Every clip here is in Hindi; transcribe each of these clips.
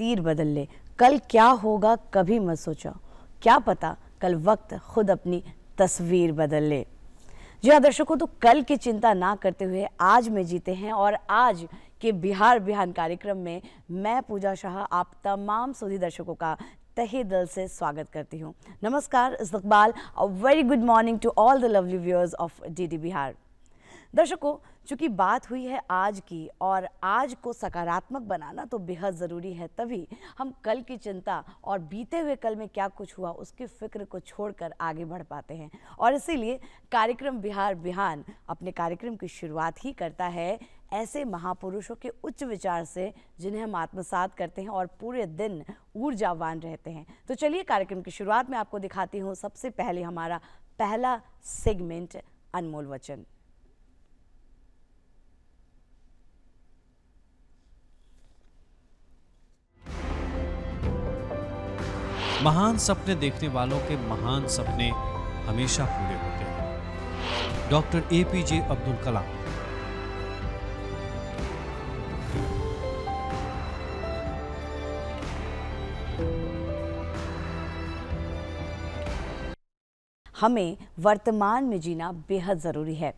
तकदीर बदल ले। कल क्या होगा कभी मत सोचो, क्या पता कल वक्त खुद अपनी तस्वीर बदल ले। जी हाँ दर्शकों, तो कल की चिंता ना करते हुए आज में जीते हैं। और आज के बिहार बिहान कार्यक्रम में मैं पूजा शाह आप तमाम सुधी दर्शकों का तहे दिल से स्वागत करती हूँ। नमस्कार, इस्तकबाल, a very good morning to all the lovely viewers of DD Bihar. दर्शकों, चूंकि बात हुई है आज की और आज को सकारात्मक बनाना तो बेहद ज़रूरी है, तभी हम कल की चिंता और बीते हुए कल में क्या कुछ हुआ उसकी फिक्र को छोड़कर आगे बढ़ पाते हैं। और इसीलिए कार्यक्रम बिहार बिहान अपने कार्यक्रम की शुरुआत ही करता है ऐसे महापुरुषों के उच्च विचार से जिन्हें हम आत्मसात करते हैं और पूरे दिन ऊर्जावान रहते हैं। तो चलिए कार्यक्रम की शुरुआत में आपको दिखाती हूँ सबसे पहले हमारा पहला सेगमेंट अनमोल वचन। महान सपने देखने वालों के महान सपने हमेशा पूरे होते हैं। Doctor APJ Abdul Kalam. हमें वर्तमान में जीना बेहद ज़रूरी है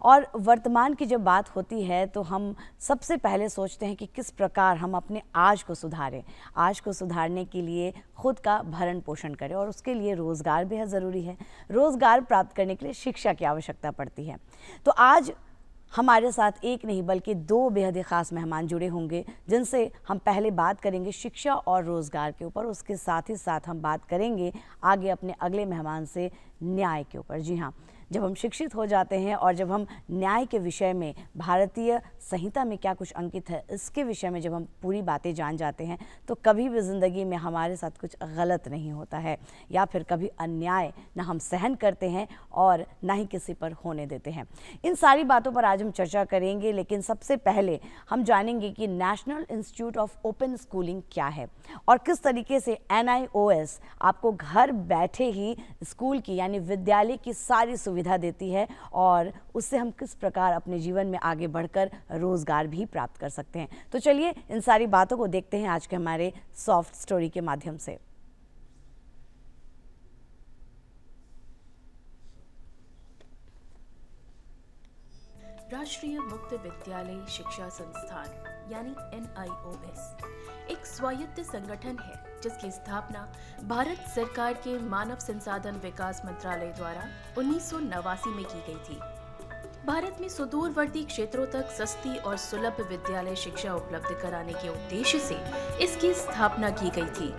और वर्तमान की जब बात होती है तो हम सबसे पहले सोचते हैं कि किस प्रकार हम अपने आज को सुधारें। आज को सुधारने के लिए खुद का भरण पोषण करें और उसके लिए रोज़गार बेहद ज़रूरी है। रोज़गार प्राप्त करने के लिए शिक्षा की आवश्यकता पड़ती है। तो आज हमारे साथ एक नहीं बल्कि दो बेहद ही ख़ास मेहमान जुड़े होंगे जिनसे हम पहले बात करेंगे शिक्षा और रोज़गार के ऊपर, उसके साथ ही साथ हम बात करेंगे आगे अपने अगले मेहमान से न्याय के ऊपर। जी हाँ, जब हम शिक्षित हो जाते हैं और जब हम न्याय के विषय में भारतीय संहिता में क्या कुछ अंकित है इसके विषय में जब हम पूरी बातें जान जाते हैं तो कभी भी ज़िंदगी में हमारे साथ कुछ गलत नहीं होता है या फिर कभी अन्याय ना हम सहन करते हैं और ना ही किसी पर होने देते हैं। इन सारी बातों पर आज हम चर्चा करेंगे, लेकिन सबसे पहले हम जानेंगे कि national institute of open schooling क्या है और किस तरीके से NIOS आपको घर बैठे ही स्कूल की यानी विद्यालय की सारी सुविधा देती है और उससे हम किस प्रकार अपने जीवन में आगे बढ़कर रोजगार भी प्राप्त कर सकते हैं। तो चलिए इन सारी बातों को देखते हैं आज के हमारे सॉफ्ट स्टोरी के माध्यम से। राष्ट्रीय मुक्त विद्यालय शिक्षा संस्थान यानी NIOS एक स्वायत्त संगठन है जिसकी स्थापना भारत सरकार के मानव संसाधन विकास मंत्रालय द्वारा 1989 में की गई थी। भारत में सुदूरवर्ती क्षेत्रों तक सस्ती और सुलभ विद्यालय शिक्षा उपलब्ध कराने के उद्देश्य से इसकी स्थापना की गई थी,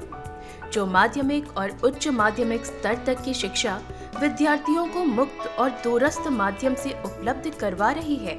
जो माध्यमिक और उच्च माध्यमिक स्तर तक की शिक्षा विद्यार्थियों को मुक्त और दूरस्थ माध्यम से उपलब्ध करवा रही है।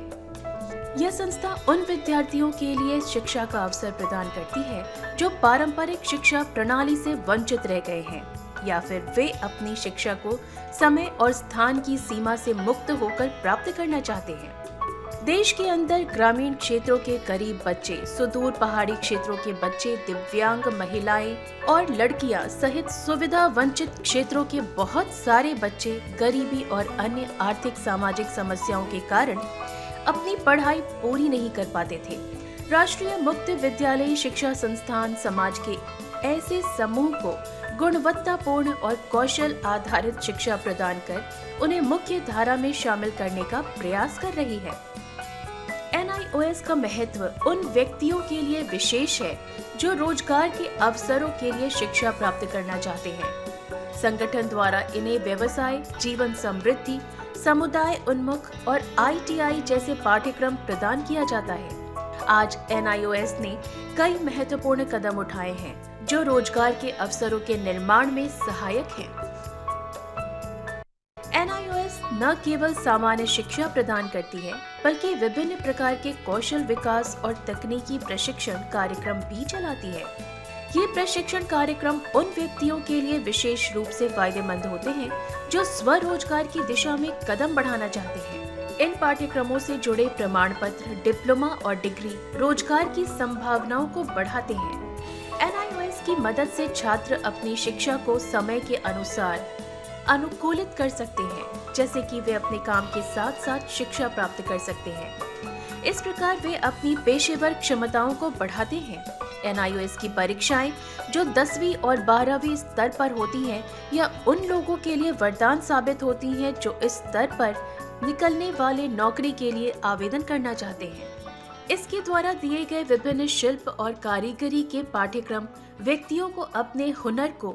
यह संस्था उन विद्यार्थियों के लिए शिक्षा का अवसर प्रदान करती है जो पारंपरिक शिक्षा प्रणाली से वंचित रह गए हैं या फिर वे अपनी शिक्षा को समय और स्थान की सीमा से मुक्त होकर प्राप्त करना चाहते हैं। देश के अंदर ग्रामीण क्षेत्रों के गरीब बच्चे, सुदूर पहाड़ी क्षेत्रों के बच्चे, दिव्यांग महिलाएं और लड़कियां सहित सुविधा वंचित क्षेत्रों के बहुत सारे बच्चे गरीबी और अन्य आर्थिक सामाजिक समस्याओं के कारण अपनी पढ़ाई पूरी नहीं कर पाते थे। राष्ट्रीय मुक्त विद्यालय शिक्षा संस्थान समाज के ऐसे समूह को गुणवत्तापूर्ण और कौशल आधारित शिक्षा प्रदान कर उन्हें मुख्य धारा में शामिल करने का प्रयास कर रही है। NIOS का महत्व उन व्यक्तियों के लिए विशेष है जो रोजगार के अवसरों के लिए शिक्षा प्राप्त करना चाहते हैं। संगठन द्वारा इन्हें व्यवसाय, जीवन समृद्धि, समुदाय उन्मुख और ITI जैसे पाठ्यक्रम प्रदान किया जाता है। आज NIOS ने कई महत्वपूर्ण कदम उठाए हैं जो रोजगार के अवसरों के निर्माण में सहायक हैं। NIOS न केवल सामान्य शिक्षा प्रदान करती है बल्कि विभिन्न प्रकार के कौशल विकास और तकनीकी प्रशिक्षण कार्यक्रम भी चलाती है। ये प्रशिक्षण कार्यक्रम उन व्यक्तियों के लिए विशेष रूप से फायदेमंद होते हैं जो स्वरोजगार की दिशा में कदम बढ़ाना चाहते हैं। इन पाठ्यक्रमों से जुड़े प्रमाण पत्र, डिप्लोमा और डिग्री रोजगार की संभावनाओं को बढ़ाते हैं। NIOS की मदद से छात्र अपनी शिक्षा को समय के अनुसार अनुकूलित कर सकते हैं, जैसे कि वे अपने काम के साथ साथ शिक्षा प्राप्त कर सकते हैं। इस प्रकार वे अपनी पेशेवर क्षमताओं को बढ़ाते हैं। NIOS की परीक्षाएं जो 10वीं और 12वीं स्तर पर होती हैं, या उन लोगों के लिए वरदान साबित होती हैं जो इस स्तर पर निकलने वाले नौकरी के लिए आवेदन करना चाहते हैं। इसके द्वारा दिए गए विभिन्न शिल्प और कारीगरी के पाठ्यक्रम व्यक्तियों को अपने हुनर को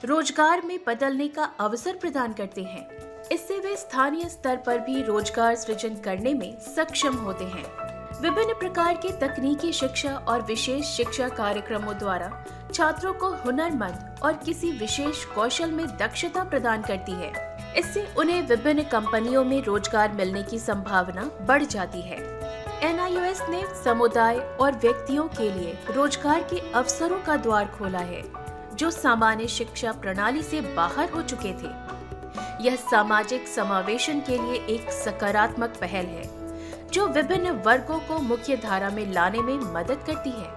रोजगार में बदलने का अवसर प्रदान करते हैं। इससे वे स्थानीय स्तर पर भी रोजगार सृजन करने में सक्षम होते हैं। विभिन्न प्रकार के तकनीकी शिक्षा और विशेष शिक्षा कार्यक्रमों द्वारा छात्रों को हुनरमंद और किसी विशेष कौशल में दक्षता प्रदान करती है। इससे उन्हें विभिन्न कंपनियों में रोजगार मिलने की संभावना बढ़ जाती है। NIOS ने समुदाय और व्यक्तियों के लिए रोजगार के अवसरों का द्वार खोला है जो सामान्य शिक्षा प्रणाली से बाहर हो चुके थे। यह सामाजिक समावेशन के लिए एक सकारात्मक पहल है जो विभिन्न वर्गों को मुख्य धारा में लाने में मदद करती है।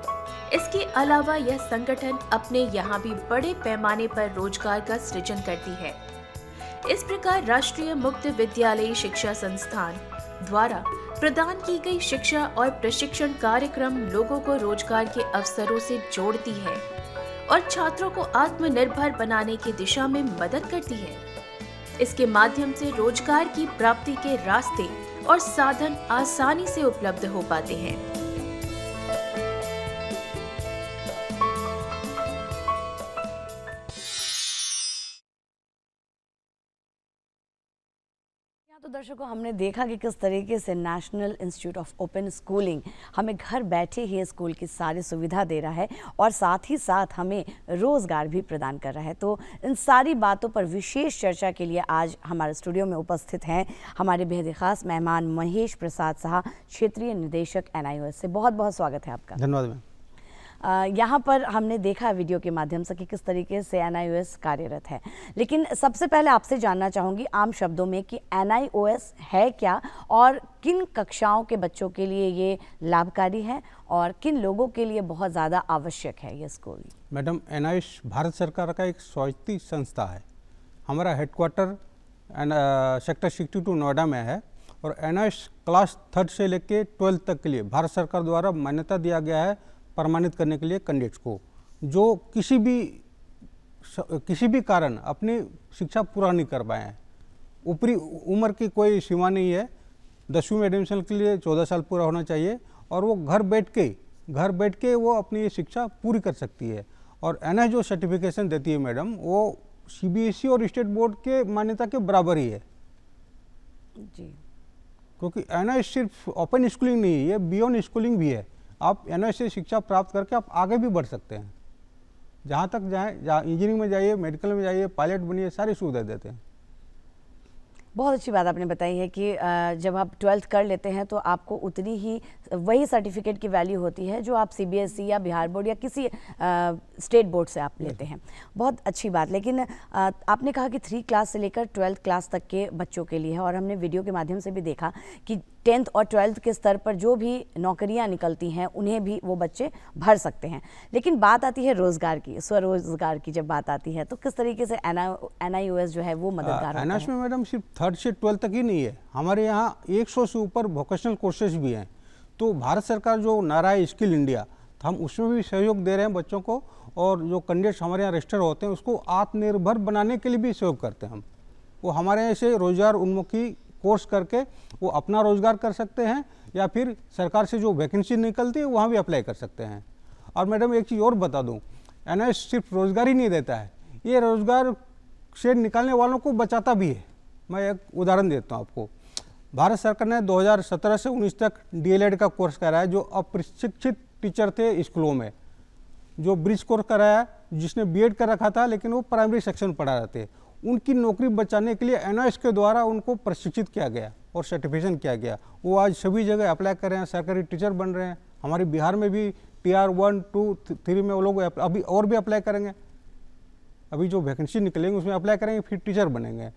इसके अलावा यह संगठन अपने यहाँ भी बड़े पैमाने पर रोजगार का सृजन करती है। इस प्रकार राष्ट्रीय मुक्त विद्यालयी शिक्षा संस्थान द्वारा प्रदान की गई शिक्षा और प्रशिक्षण कार्यक्रम लोगों को रोजगार के अवसरों से जोड़ती है और छात्रों को आत्मनिर्भर बनाने की दिशा में मदद करती है। इसके माध्यम से रोजगार की प्राप्ति के रास्ते और साधन आसानी से उपलब्ध हो पाते हैं। तो दर्शकों, हमने देखा कि किस तरीके से national institute of open schooling हमें घर बैठे ही स्कूल की सारी सुविधा दे रहा है और साथ ही साथ हमें रोज़गार भी प्रदान कर रहा है। तो इन सारी बातों पर विशेष चर्चा के लिए आज हमारे स्टूडियो में उपस्थित हैं हमारे बेहद खास मेहमान महेश प्रसाद साहा, क्षेत्रीय निदेशक NIOS से। बहुत बहुत स्वागत है आपका। धन्यवाद मैम। यहाँ पर हमने देखा वीडियो के माध्यम से कि किस तरीके से NIOS कार्यरत है, लेकिन सबसे पहले आपसे जानना चाहूँगी आम शब्दों में कि NIOS है क्या और किन कक्षाओं के बच्चों के लिए ये लाभकारी है और किन लोगों के लिए बहुत ज़्यादा आवश्यक है ये स्कूल। मैडम, NIOS भारत सरकार का एक स्वायत्त संस्था है। हमारा हेडक्वार्टर सेक्टर 62 नोएडा में है और NIOS क्लास 3 से लेके 12 तक के लिए भारत सरकार द्वारा मान्यता दिया गया है प्रमाणित करने के लिए कैंडिडेट्स को जो किसी भी कारण अपनी शिक्षा पूरा नहीं कर पाए हैं। ऊपरी उम्र की कोई सीमा नहीं है। 10वीं में एडमिशन के लिए 14 साल पूरा होना चाहिए और वो घर बैठ के वो अपनी ये शिक्षा पूरी कर सकती है। और NIOS जो सर्टिफिकेशन देती है मैडम, वो CBSE और स्टेट बोर्ड के मान्यता के बराबर ही है जी, क्योंकि NIOS सिर्फ ओपन स्कूलिंग नहीं है, ये बियॉन्ड स्कूलिंग भी है। आप NIOS से शिक्षा प्राप्त करके आप आगे भी बढ़ सकते हैं, जहाँ तक जाएँ, जहाँ इंजीनियरिंग में जाइए, मेडिकल में जाइए, पायलट बनिए, सारी सुविधा देते हैं। बहुत अच्छी बात आपने बताई है कि जब आप 12th कर लेते हैं तो आपको उतनी ही वही सर्टिफिकेट की वैल्यू होती है जो आप CBSE या बिहार बोर्ड या किसी स्टेट बोर्ड से आप लेते हैं। बहुत अच्छी बात। लेकिन आपने कहा कि 3 क्लास से लेकर 12th क्लास तक के बच्चों के लिए है और हमने वीडियो के माध्यम से भी देखा कि 10th और 12th के स्तर पर जो भी नौकरियां निकलती हैं उन्हें भी वो बच्चे भर सकते हैं। लेकिन बात आती है रोज़गार की, स्वरोजगार की जब बात आती है तो किस तरीके से NIOS जो है वो मददगार होता NIOS में मैडम सिर्फ 3rd से 12th तक ही नहीं है, हमारे यहाँ 100 से ऊपर वोकेशनल कोर्सेज भी हैं। तो भारत सरकार जो नारा है स्किल इंडिया, तो हम उसमें भी सहयोग दे रहे हैं बच्चों को और जो कैंडिडेट्स हमारे यहाँ रजिस्टर होते हैं उसको आत्मनिर्भर बनाने के लिए भी सहयोग करते हैं हम। वो हमारे यहाँ से रोजगार उन्मुखी कोर्स करके वो अपना रोजगार कर सकते हैं या फिर सरकार से जो वैकेंसी निकलती है वहाँ भी अप्लाई कर सकते हैं। और मैडम एक चीज़ और बता दूँ, NIOS सिर्फ रोजगार ही नहीं देता है, ये रोजगार से निकालने वालों को बचाता भी है। मैं एक उदाहरण देता हूँ आपको। भारत सरकार ने 2017 से 19 तक DLED का कोर्स कराया जो अप्रशिक्षित टीचर थे स्कूलों में, जो ब्रिज कोर्स कराया, जिसने B.Ed कर रखा था लेकिन वो प्राइमरी सेक्शन पढ़ा रहे थे, उनकी नौकरी बचाने के लिए NIOS के द्वारा उनको प्रशिक्षित किया गया और सर्टिफिकेशन किया गया। वो आज सभी जगह अप्लाई कर रहे हैं, सरकारी टीचर बन रहे हैं। हमारे बिहार में भी TR 1, 2, 3 में वो लोग अभी और भी अप्लाई करेंगे। अभी जो वैकेंसी निकलेंगे उसमें अप्लाई करेंगे, फिर टीचर बनेंगे।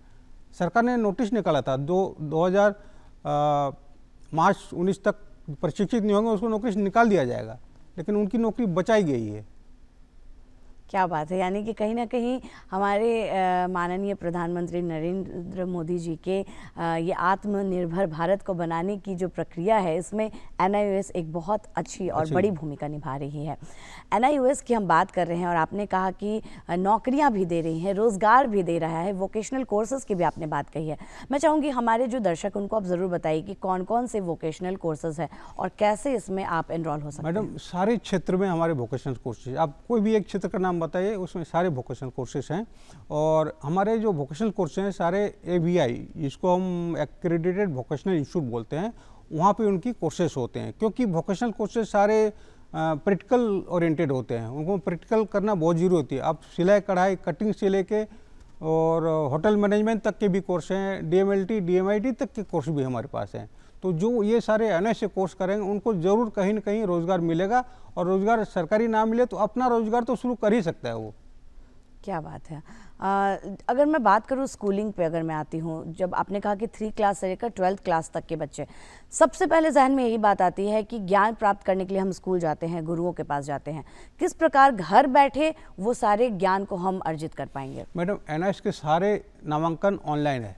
सरकार ने नोटिस निकाला था 2000 मार्च 19 तक प्रशिक्षित नहीं होंगे उसको नौकरी से निकाल दिया जाएगा, लेकिन उनकी नौकरी बचाई गई है। क्या बात है, यानी कि कहीं ना कहीं हमारे माननीय प्रधानमंत्री नरेंद्र मोदी जी के ये आत्मनिर्भर भारत को बनाने की जो प्रक्रिया है, इसमें NIOS एक बहुत अच्छी और बड़ी भूमिका निभा रही है। NIOS की हम बात कर रहे हैं और आपने कहा कि नौकरियां भी दे रही हैं, रोज़गार भी दे रहा है, वोकेशनल कोर्सेज़ की भी आपने बात कही है। मैं चाहूँगी हमारे जो दर्शक उनको आप ज़रूर बताइए कि कौन कौन से वोकेशनल कोर्सेज़ है और कैसे इसमें आप एनरोल हो सकते हैं। मैडम, सारे क्षेत्र में हमारे वोकेशनल कोर्सेज, आप कोई भी एक क्षेत्र का नाम बताइए, उसमें सारे वोकेशनल कोर्सेज हैं। और हमारे जो वोकेशनल कोर्सेज हैं सारे AVI, इसको हम एक्रेडिटेड वोकेशनल इंस्टीट्यूट बोलते हैं, वहाँ पे उनकी कोर्सेज होते हैं। क्योंकि वोकेशनल कोर्सेज सारे प्रैक्टिकल ओरिएंटेड होते हैं, उनको प्रैक्टिकल करना बहुत ज़रूरी होती है। आप सिलाई कढ़ाई कटिंग से लेके और होटल मैनेजमेंट तक के भी कोर्स हैं, DMLT DMIT तक के कोर्स भी हमारे पास हैं। तो जो ये सारे NIOS से कोर्स करेंगे उनको ज़रूर कहीं ना कहीं रोज़गार मिलेगा, और रोज़गार सरकारी ना मिले तो अपना रोज़गार तो शुरू कर ही सकता है वो। क्या बात है। अगर मैं बात करूँ स्कूलिंग पे, अगर मैं आती हूँ, जब आपने कहा कि 3 क्लास से लेकर 12th क्लास तक के बच्चे, सबसे पहले जहन में यही बात आती है कि ज्ञान प्राप्त करने के लिए हम स्कूल जाते हैं, गुरुओं के पास जाते हैं, किस प्रकार घर बैठे वो सारे ज्ञान को हम अर्जित कर पाएंगे? मैडम, NIOS के सारे नामांकन ऑनलाइन है।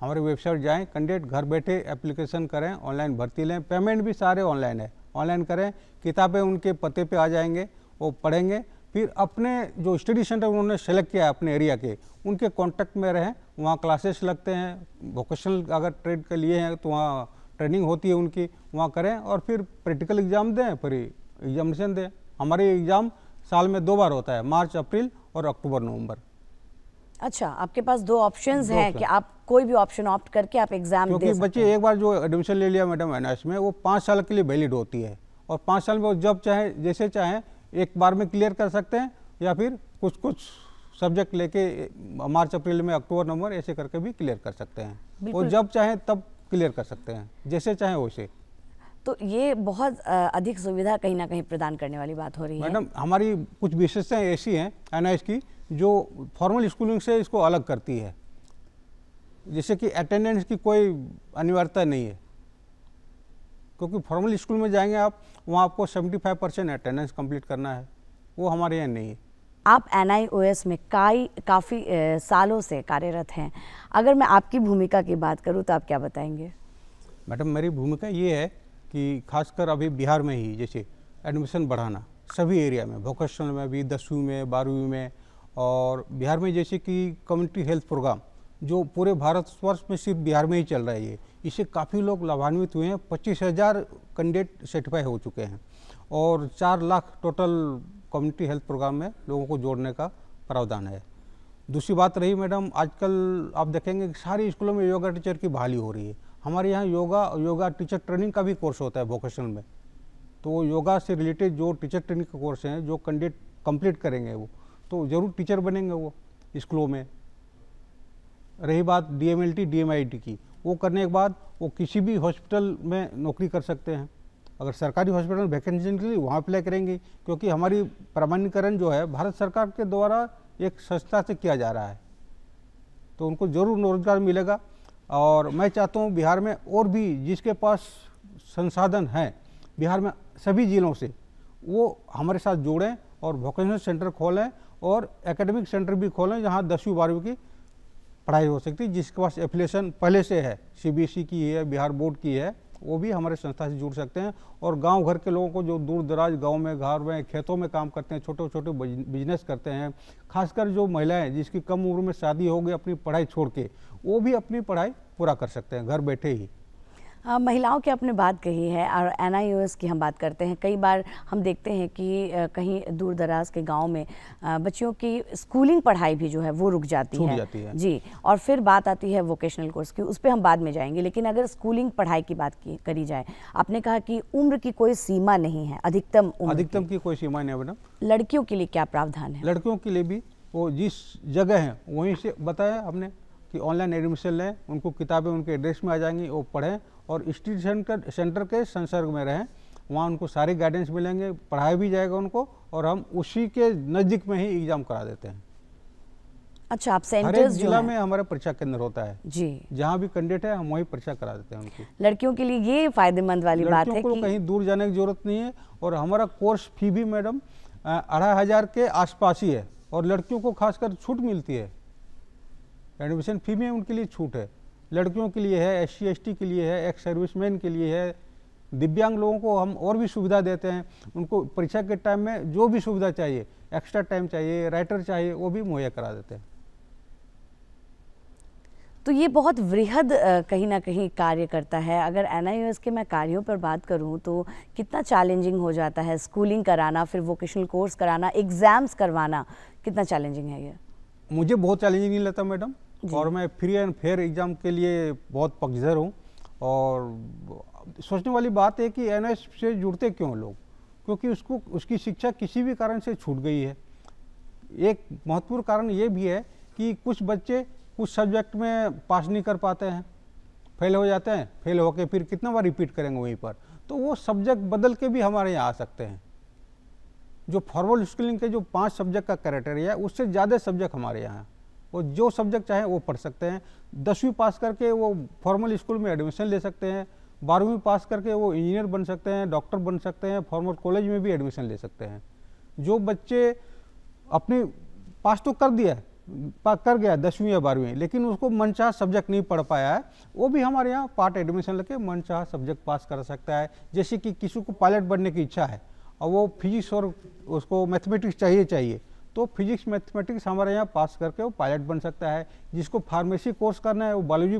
हमारे वेबसाइट जाएं, कैंडिडेट घर बैठे एप्लीकेशन करें, ऑनलाइन भर्ती लें, पेमेंट भी सारे ऑनलाइन है, ऑनलाइन करें, किताबें उनके पते पे आ जाएंगे, वो पढ़ेंगे, फिर अपने जो स्टडी सेंटर उन्होंने सेलेक्ट किया है अपने एरिया के, उनके कांटेक्ट में रहें, वहाँ क्लासेस लगते हैं, वोकेशनल अगर ट्रेड के लिए हैं तो वहाँ ट्रेनिंग होती है उनकी, वहाँ करें और फिर प्रैक्टिकल एग्ज़ाम दें, फिर एग्जामिनेशन दें। हमारे एग्ज़ाम साल में 2 बार होता है, मार्च अप्रैल और अक्टूबर नवंबर। अच्छा, आपके पास 2 ऑप्शंस हैं कि आप कोई भी ऑप्शन ऑप्ट करके आप एग्जाम दे सकते हैं। क्योंकि बच्चे एक बार जो एडमिशन ले लिया मैडम NIOS में, वो 5 साल के लिए वैलिड होती है, और 5 साल में वो जब चाहे जैसे चाहे एक बार में क्लियर कर सकते हैं, या फिर कुछ कुछ सब्जेक्ट लेके मार्च अप्रैल में अक्टूबर नवंबर ऐसे करके भी क्लियर कर सकते हैं, और जब चाहे तब क्लियर कर सकते हैं, जैसे चाहे वैसे। तो ये बहुत अधिक सुविधा कहीं ना कहीं प्रदान करने वाली बात हो रही है। मैडम, हमारी कुछ विशेषताएं ऐसी हैं NIOS की जो फॉर्मल स्कूलिंग से इसको अलग करती है, जैसे कि अटेंडेंस की कोई अनिवार्यता नहीं है, क्योंकि फॉर्मल स्कूल में जाएंगे आप, वहाँ आपको 75% अटेंडेंस कंप्लीट करना है, वो हमारे यहाँ नहीं है। आप NIOS में काफ़ी सालों से कार्यरत हैं, अगर मैं आपकी भूमिका की बात करूँ तो आप क्या बताएंगे? मैडम, मेरी भूमिका ये है कि खासकर अभी बिहार में ही जैसे एडमिशन बढ़ाना सभी एरिया में, वोकेशनल में भी, 10वीं में, 12वीं में, और बिहार में जैसे कि कम्युनिटी हेल्थ प्रोग्राम जो पूरे भारतवर्ष में सिर्फ बिहार में ही चल रहा है, ये इससे काफ़ी लोग लाभान्वित हुए हैं। 25,000 कैंडिडेट सर्टिफाई हो चुके हैं, और 4 lakh total community health programme में लोगों को जोड़ने का प्रावधान है। दूसरी बात रही मैडम, आजकल आप देखेंगे कि सारे स्कूलों में योगा टीचर की बहाली हो रही है। हमारे यहाँ योगा टीचर ट्रेनिंग का भी कोर्स होता है वोकेशनल में, तो योगा से रिलेटेड जो टीचर ट्रेनिंग का कोर्स हैं, जो कैंडिडेट कंप्लीट करेंगे वो तो ज़रूर टीचर बनेंगे वो स्कूलों में। रही बात DMLT DMIT की, वो करने के बाद वो किसी भी हॉस्पिटल में नौकरी कर सकते हैं। अगर सरकारी हॉस्पिटल में वैकेंसी निकली वहाँ अप्लाई करेंगे, क्योंकि हमारी प्रमाणीकरण जो है भारत सरकार के द्वारा एक संस्था से किया जा रहा है, तो उनको ज़रूर रोजगार मिलेगा। और मैं चाहता हूँ बिहार में और भी जिसके पास संसाधन हैं, बिहार में सभी जिलों से वो हमारे साथ जुड़ें और वोकेशनल सेंटर खोलें और एकेडमिक सेंटर भी खोलें, जहाँ 10वीं 12वीं की पढ़ाई हो सकती है। जिसके पास एफिलिएशन पहले से है, CBSE की है, बिहार बोर्ड की है, वो भी हमारे संस्था से जुड़ सकते हैं। और गांव घर के लोगों को जो दूर दराज गांव में, घर में, खेतों में काम करते हैं, छोटे छोटे बिजनेस करते हैं, खासकर जो महिलाएं जिसकी कम उम्र में शादी हो गई अपनी पढ़ाई छोड़ के, वो भी अपनी पढ़ाई पूरा कर सकते हैं घर बैठे ही। महिलाओं की आपने बात कही है, और NIOS की हम बात करते हैं। कई बार हम देखते हैं कि कहीं दूर दराज के गांव में बच्चियों की स्कूलिंग पढ़ाई भी जो है वो रुक जाती है जी, और फिर बात आती है वोकेशनल कोर्स की, उस पर हम बाद में जाएंगे। लेकिन अगर स्कूलिंग पढ़ाई की बात करी जाए, आपने कहा कि उम्र की कोई सीमा नहीं है, अधिकतम की कोई सीमा नहीं है मैडम। लड़कियों के लिए क्या प्रावधान है? लड़कियों के लिए भी वो जिस जगह है वहीं से बताया हमने कि ऑनलाइन एडमिशन लें, उनको किताबें उनके एड्रेस में आ जाएंगी, वो पढ़ें और स्टडी सेंटर के संसर्ग में रहें, वहाँ उनको सारे गाइडेंस मिलेंगे, पढ़ाया भी जाएगा उनको, और हम उसी के नज़दीक में ही एग्ज़ाम करा देते हैं। अच्छा, आप सेंटर्स हर एक जिला में हमारा परीक्षा केंद्र होता है जी, जहाँ भी कैंडिडेट है हम वही परीक्षा करा देते हैं उनकी। लड़कियों के लिए ये फायदेमंद वाली बात है कि दूर जाने की जरूरत नहीं है। और हमारा कोर्स फी भी मैडम 2500 के आसपास ही है, और लड़कियों को खासकर छूट मिलती है। एडमिशन फी में उनके लिए छूट है, लड़कियों के लिए है, SC ST के लिए है, एक्स सर्विसमैन के लिए है, दिव्यांग लोगों को हम और भी सुविधा देते हैं। उनको परीक्षा के टाइम में जो भी सुविधा चाहिए, एक्स्ट्रा टाइम चाहिए, राइटर चाहिए, वो भी मुहैया करा देते हैं। तो ये बहुत वृहद कहीं ना कहीं कार्य करता है। अगर NIOS के मैं कार्यों पर बात करूं तो कितना चैलेंजिंग हो जाता है स्कूलिंग कराना, फिर वोकेशनल कोर्स कराना, एग्जाम्स करवाना, कितना चैलेंजिंग है ये? मुझे बहुत चैलेंजिंग नहीं लगता मैडम, और मैं फ्री एंड फेयर एग्ज़ाम के लिए बहुत पक्षधर हूँ। और सोचने वाली बात है कि NIOS से जुड़ते क्यों लोग, क्योंकि उसकी शिक्षा किसी भी कारण से छूट गई है। एक महत्वपूर्ण कारण ये भी है कि कुछ बच्चे कुछ सब्जेक्ट में पास नहीं कर पाते हैं, फेल हो जाते हैं, फेल होकर फिर कितना बार रिपीट करेंगे वहीं पर, तो वो सब्जेक्ट बदल के भी हमारे यहाँ आ सकते हैं। जो फॉर्मल स्कूलिंग के जो 5 सब्जेक्ट का क्राइटेरिया है, उससे ज़्यादा सब्जेक्ट हमारे यहाँ, वो जो सब्जेक्ट चाहे वो पढ़ सकते हैं। 10वीं पास करके वो फॉर्मल स्कूल में एडमिशन ले सकते हैं, 12वीं पास करके वो इंजीनियर बन सकते हैं, डॉक्टर बन सकते हैं, फॉर्मल कॉलेज में भी एडमिशन ले सकते हैं। जो बच्चे अपने पास तो कर दिया है, कर गया 10वीं या 12वीं, लेकिन उसको मनचाहा सब्जेक्ट नहीं पढ़ पाया है, वो भी हमारे यहाँ पार्ट एडमिशन लेके मनचाहा सब्जेक्ट पास कर सकता है। जैसे कि किसी को पायलट बनने की इच्छा है और वो फिजिक्स और उसको मैथमेटिक्स चाहिए, तो फिजिक्स मैथमेटिक्स हमारे यहाँ पास करके वो पायलट बन सकता है। जिसको फार्मेसी कोर्स करना है, वो बायोलॉजी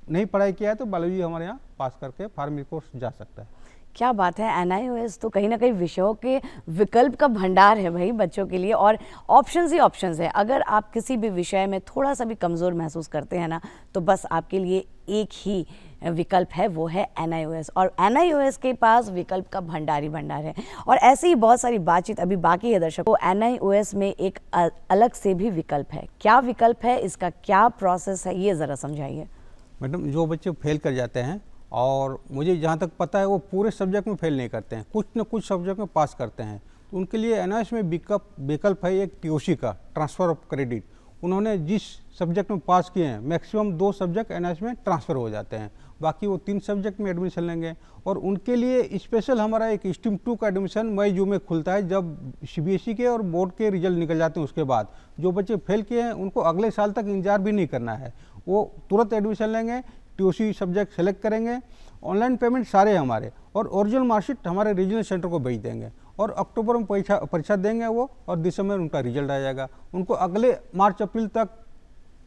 नहीं पढ़ाई किया है, तो बायोलॉजी हमारे यहाँ पास करके फार्मेसी कोर्स जा सकता है। क्या बात है। NIOS तो कहीं ना कहीं विषयों के विकल्प का भंडार है भाई बच्चों के लिए, और ऑप्शंस ही ऑप्शंस है। अगर आप किसी भी विषय में थोड़ा सा भी कमज़ोर महसूस करते हैं ना, तो बस आपके लिए एक ही विकल्प है, वो है NIOS। और NIOS के पास विकल्प का भंडार है। और ऐसी ही बहुत सारी बातचीत अभी बाकी है दर्शकों। NIOS में एक अलग से भी विकल्प है। क्या विकल्प है, इसका क्या प्रोसेस है, ये ज़रा समझाइए। मैडम, जो बच्चे फेल कर जाते हैं, और मुझे जहाँ तक पता है वो पूरे सब्जेक्ट में फेल नहीं करते हैं, कुछ न कुछ सब्जेक्ट में पास करते हैं, तो उनके लिए NIOS में विकल्प है एक TOC का, ट्रांसफ़र ऑफ क्रेडिट। उन्होंने जिस सब्जेक्ट में पास किए हैं, मैक्सिमम 2 सब्जेक्ट NIOS में ट्रांसफ़र हो जाते हैं, बाकी वो 3 सब्जेक्ट में एडमिशन लेंगे। और उनके लिए स्पेशल हमारा एक स्ट्रीम 2 का एडमिशन मई जून में खुलता है, जब CBSE के और बोर्ड के रिजल्ट निकल जाते हैं। उसके बाद जो बच्चे फेल किए हैं उनको अगले साल तक इंतजार भी नहीं करना है, वो तुरंत एडमिशन लेंगे, TOC सब्जेक्ट सेलेक्ट करेंगे, ऑनलाइन पेमेंट सारे हमारे, और ओरिजिनल मार्कशीट हमारे रीजनल सेंटर को भेज देंगे, और अक्टूबर में परीक्षा देंगे वो, और दिसंबर में उनका रिजल्ट आ जाएगा। उनको अगले मार्च अप्रैल तक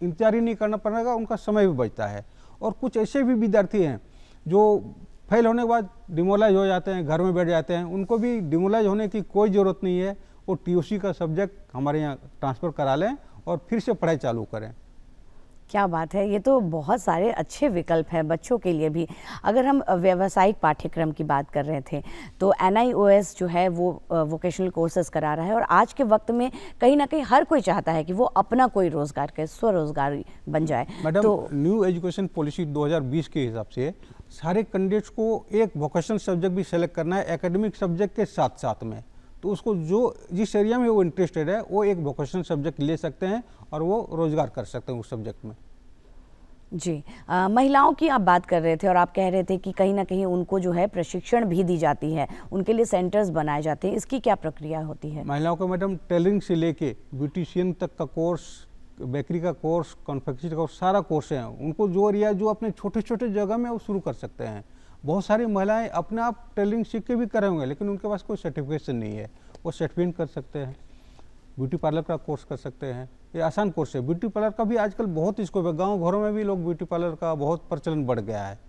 इंतजार ही नहीं करना पड़ेगा, उनका समय भी बचता है। और कुछ ऐसे भी विद्यार्थी हैं जो फेल होने के बाद डिमोलाइज हो जाते हैं, घर में बैठ जाते हैं, उनको भी डिमोलाइज होने की कोई ज़रूरत नहीं है। वो TOC का सब्जेक्ट हमारे यहाँ ट्रांसफ़र करा लें और फिर से पढ़ाई चालू करें। क्या बात है, ये तो बहुत सारे अच्छे विकल्प हैं बच्चों के लिए भी। अगर हम व्यावसायिक पाठ्यक्रम की बात कर रहे थे, तो NIOS जो है वो वोकेशनल कोर्सेज करा रहा है, और आज के वक्त में कहीं ना कहीं हर कोई चाहता है कि वो अपना कोई रोजगार करे, स्वरोजगारी बन जाए। मैडम, तो न्यू एजुकेशन पॉलिसी 2020 के हिसाब से सारे कैंडिडेट्स को एक वोकेशनल सब्जेक्ट भी सेलेक्ट करना है एकेडमिक सब्जेक्ट के साथ साथ में। तो उसको जिस एरिया में वो इंटरेस्टेड है, वो एक वोकेशनल सब्जेक्ट ले सकते हैं और वो रोजगार कर सकते हैं उस सब्जेक्ट में। जी, महिलाओं की आप बात कर रहे थे, और आप कह रहे थे कि कहीं ना कहीं उनको जो है प्रशिक्षण भी दी जाती है, उनके लिए सेंटर्स बनाए जाते हैं, इसकी क्या प्रक्रिया होती है? महिलाओं को मैडम टेलरिंग से लेके ब्यूटिशियन तक का कोर्स, बेकरी का कोर्स, कॉन्फेक्शनरी का कोर्स, सारा कोर्स है। उनको जो एरिया जो अपने छोटे छोटे जगह में वो शुरू कर सकते हैं। बहुत सारी महिलाएं अपने आप टेलरिंग सीख के भी कर रहे होंगे, लेकिन उनके पास कोई सर्टिफिकेशन नहीं है, वो सर्टिफिकेट कर सकते हैं। ब्यूटी पार्लर का कोर्स कर सकते हैं, ये आसान कोर्स है। ब्यूटी पार्लर का भी आजकल बहुत स्कोप है, गांव घरों में भी लोग ब्यूटी पार्लर का बहुत प्रचलन बढ़ गया है।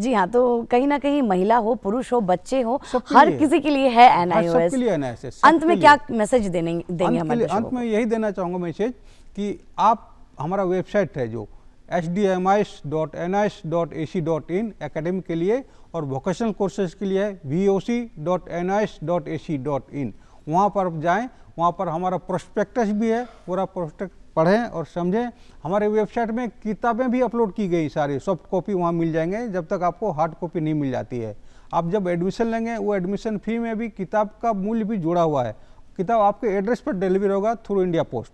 जी हाँ, तो कहीं ना कहीं महिला हो, पुरुष हो, बच्चे हो, हर किसी के लिए है NIOS। सबके लिए NIOS। अंत में क्या मैसेज देंगे हमारे? अंत में यही देना चाहूँगा मैसेज कि आप, हमारा वेबसाइट है जो hdmis.nios.ac.in एकेडमिक के लिए, और वोकेशनल कोर्सेज के लिए voc.nios.ac.in, वहाँ पर आप जाएँ। वहाँ पर हमारा प्रोस्पेक्टस भी है, पूरा प्रोस्पेक्ट पढ़ें और समझें। हमारे वेबसाइट में किताबें भी अपलोड की गई, सारी सॉफ्ट कॉपी वहाँ मिल जाएंगे, जब तक आपको हार्ड कॉपी नहीं मिल जाती है। आप जब एडमिशन लेंगे, वो एडमिशन फी में भी किताब का मूल्य भी जुड़ा हुआ है। किताब आपके एड्रेस पर डिलीवर होगा थ्रू इंडिया पोस्ट,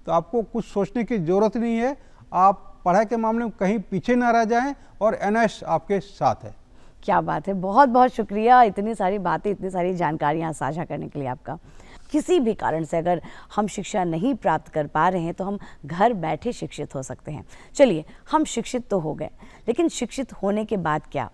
तो आपको कुछ सोचने की ज़रूरत नहीं है। आप पढ़ाई के मामले में कहीं पीछे ना रह जाएं, और NIOS आपके साथ है। क्या बात है, बहुत बहुत शुक्रिया इतनी सारी बातें, इतनी सारी जानकारियाँ साझा करने के लिए आपका। किसी भी कारण से अगर हम शिक्षा नहीं प्राप्त कर पा रहे हैं तो हम घर बैठे शिक्षित हो सकते हैं। चलिए, हम शिक्षित तो हो गए, लेकिन शिक्षित होने के बाद क्या?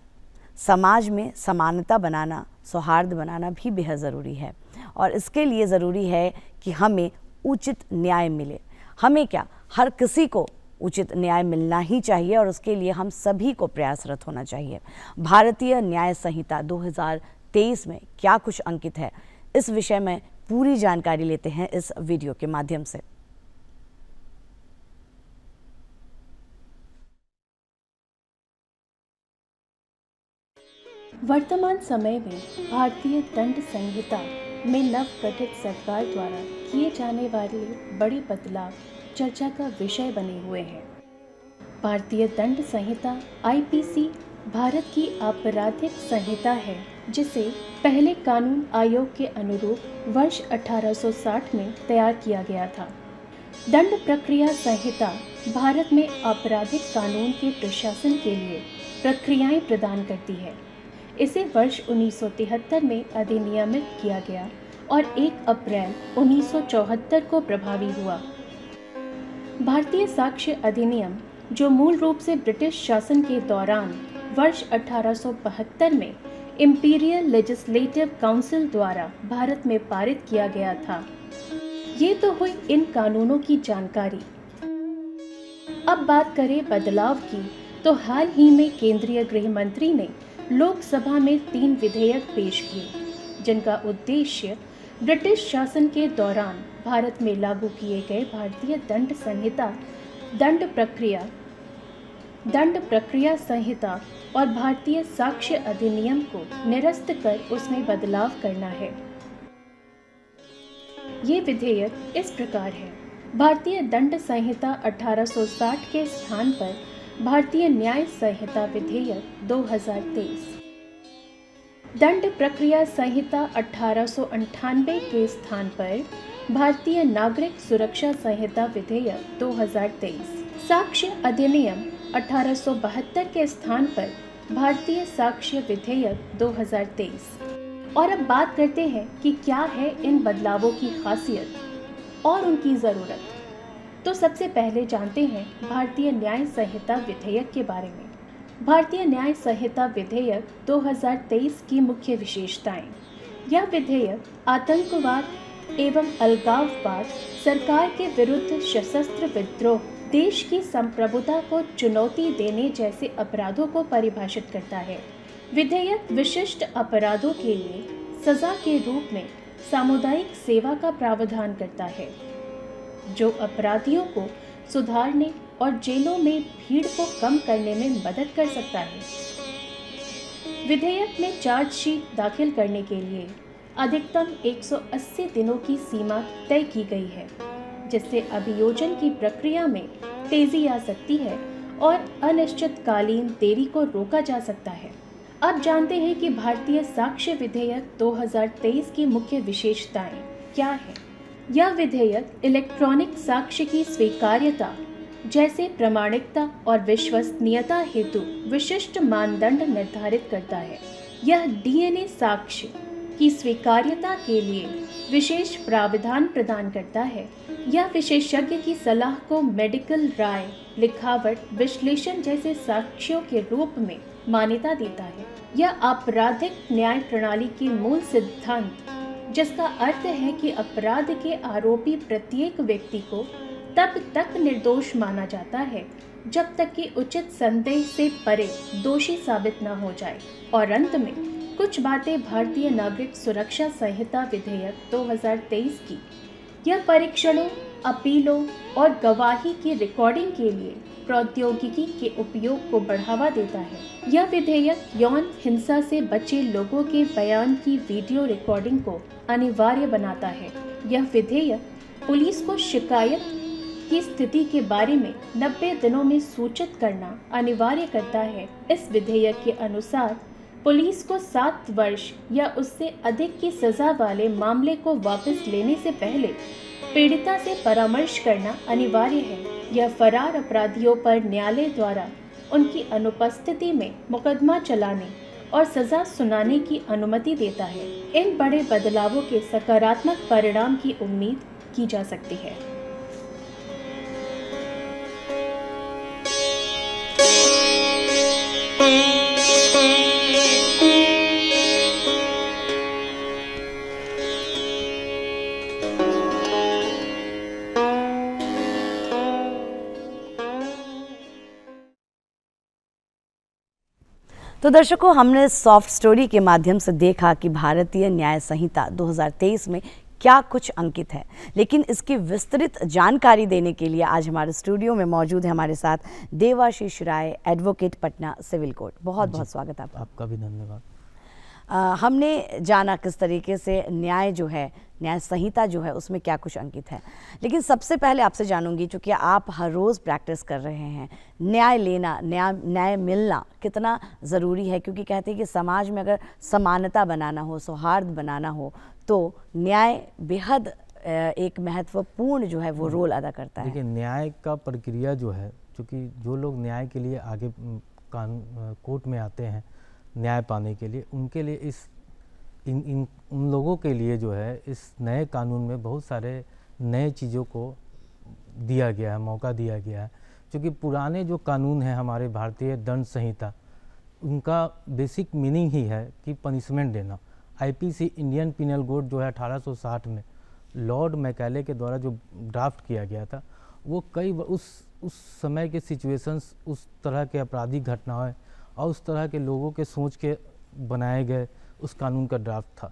समाज में समानता बनाना, सौहार्द बनाना भी बेहद ज़रूरी है और इसके लिए ज़रूरी है कि हमें उचित न्याय मिले। हमें क्या, हर किसी को उचित न्याय मिलना ही चाहिए और उसके लिए हम सभी को प्रयासरत होना चाहिए। भारतीय न्याय संहिता 2023 में क्या कुछ अंकित है, इस विषय में पूरी जानकारी लेते हैं इस वीडियो के माध्यम से। वर्तमान समय में भारतीय दंड संहिता में नवगठित सरकार द्वारा किए जाने वाले बड़े बदलाव चर्चा का विषय बने हुए हैं। भारतीय दंड संहिता IPC भारत की आपराधिक संहिता है, जिसे पहले कानून आयोग के अनुरूप वर्ष 1860 में तैयार किया गया था। दंड प्रक्रिया संहिता भारत में आपराधिक कानून के प्रशासन के लिए प्रक्रियाएं प्रदान करती है। इसे वर्ष 1973 में अधिनियमित किया गया और 1 अप्रैल 1974 को प्रभावी हुआ। भारतीय साक्ष्य अधिनियम, जो मूल रूप से ब्रिटिश शासन के दौरान वर्ष 1872 में इंपीरियल लेजिस्लेटिव काउंसिल द्वारा भारत में पारित किया गया था। ये तो हुई इन कानूनों की जानकारी। अब बात करें बदलाव की, तो हाल ही में केंद्रीय गृह मंत्री ने लोकसभा में 3 विधेयक पेश किए, जिनका उद्देश्य ब्रिटिश शासन के दौरान भारत में लागू किए गए भारतीय दंड संहिता, दंड प्रक्रिया संहिता और भारतीय साक्ष्य अधिनियम को निरस्त कर उसमें बदलाव करना है। ये विधेयक इस प्रकार है। भारतीय दंड संहिता 1860 के स्थान पर भारतीय न्याय संहिता विधेयक 2023, दंड प्रक्रिया संहिता 1898 के स्थान पर भारतीय नागरिक सुरक्षा संहिता विधेयक 2023, साक्ष्य अधिनियम 1872 के स्थान पर भारतीय साक्ष्य विधेयक 2023। और अब बात करते हैं कि क्या है इन बदलावों की खासियत और उनकी ज़रूरत। तो सबसे पहले जानते हैं भारतीय न्याय संहिता विधेयक के बारे में। भारतीय न्याय संहिता विधेयक 2023 की मुख्य विशेषताएं। यह विधेयक आतंकवाद एवं अलगाववाद, सरकार के विरुद्ध सशस्त्र विद्रोह, देश की संप्रभुता को चुनौती देने जैसे अपराधों को परिभाषित करता है। विधेयक विशिष्ट अपराधों के लिए सजा के रूप में सामुदायिक सेवा का प्रावधान करता है, जो अपराधियों को सुधारने और जेलों में भीड़ को कम करने में मदद कर सकता है। विधेयक में चार्जशीट दाखिल करने के लिए अधिकतम 180 दिनों की सीमा तय की गई है, जिससे अभियोजन की प्रक्रिया में तेजी आ सकती है और अनिश्चितकालीन देरी को रोका जा सकता है। अब जानते हैं कि भारतीय साक्ष्य विधेयक 2023 की मुख्य विशेषताएं क्या है। यह विधेयक इलेक्ट्रॉनिक साक्ष्य की स्वीकार्यता जैसे प्रामाणिकता और विश्वसनीयता हेतु विशिष्ट मानदंड निर्धारित करता है। यह DNA साक्ष्य की स्वीकार्यता के लिए विशेष प्रावधान प्रदान करता है। यह विशेषज्ञ की सलाह को मेडिकल राय, लिखावट, विश्लेषण जैसे साक्ष्यों के रूप में मान्यता देता है। यह आपराधिक न्याय प्रणाली की मूल सिद्धांत, जिसका अर्थ है कि अपराध के आरोपी प्रत्येक व्यक्ति को तब तक निर्दोष माना जाता है जब तक कि उचित संदेह से परे दोषी साबित न हो जाए। और अंत में कुछ बातें भारतीय नागरिक सुरक्षा संहिता विधेयक 2023 की। यह परीक्षणों, अपीलों और गवाही की रिकॉर्डिंग के लिए प्रौद्योगिकी के उपयोग को बढ़ावा देता है। यह विधेयक यौन हिंसा से बचे लोगों के बयान की वीडियो रिकॉर्डिंग को अनिवार्य बनाता है। यह विधेयक पुलिस को शिकायत की स्थिति के बारे में 90 दिनों में सूचित करना अनिवार्य करता है। इस विधेयक के अनुसार पुलिस को 7 वर्ष या उससे अधिक की सजा वाले मामले को वापस लेने से पहले पीड़िता से परामर्श करना अनिवार्य है। यह फरार अपराधियों पर न्यायालय द्वारा उनकी अनुपस्थिति में मुकदमा चलाने और सज़ा सुनाने की अनुमति देता है। इन बड़े बदलावों के सकारात्मक परिणाम की उम्मीद की जा सकती है। तो दर्शकों, हमने सॉफ्ट स्टोरी के माध्यम से देखा कि भारतीय न्याय संहिता 2023 में क्या कुछ अंकित है, लेकिन इसकी विस्तृत जानकारी देने के लिए आज हमारे स्टूडियो में मौजूद है हमारे साथ देवाशीष राय, एडवोकेट, पटना सिविल कोर्ट। बहुत बहुत स्वागत है आपका भी धन्यवाद। हमने जाना किस तरीके से न्याय जो है, न्याय संहिता जो है उसमें क्या कुछ अंकित है, लेकिन सबसे पहले आपसे जानूंगी, चूँकि आप हर रोज़ प्रैक्टिस कर रहे हैं, न्याय लेना, न्याय मिलना कितना ज़रूरी है? क्योंकि कहते हैं कि समाज में अगर समानता बनाना हो, सौहार्द बनाना हो, तो न्याय बेहद एक महत्वपूर्ण जो है वो रोल अदा करता है। देखिए, न्याय का प्रक्रिया जो है, क्योंकि जो लोग न्याय के लिए आगे कोर्ट में आते हैं न्याय पाने के लिए, उनके लिए उन लोगों के लिए जो है इस नए कानून में बहुत सारे नए चीज़ों को दिया गया है, मौका दिया गया है। क्योंकि पुराने जो कानून है हमारे भारतीय दंड संहिता, उनका बेसिक मीनिंग ही है कि पनिशमेंट देना। आईपीसी इंडियन पिनल कोड जो है 1860 में लॉर्ड मैकाले के द्वारा जो ड्राफ्ट किया गया था, वो कई उस समय के सिचुएशंस, उस तरह के आपराधिक घटनाएं और उस तरह के लोगों के सोच के बनाए गए उस कानून का ड्राफ्ट था।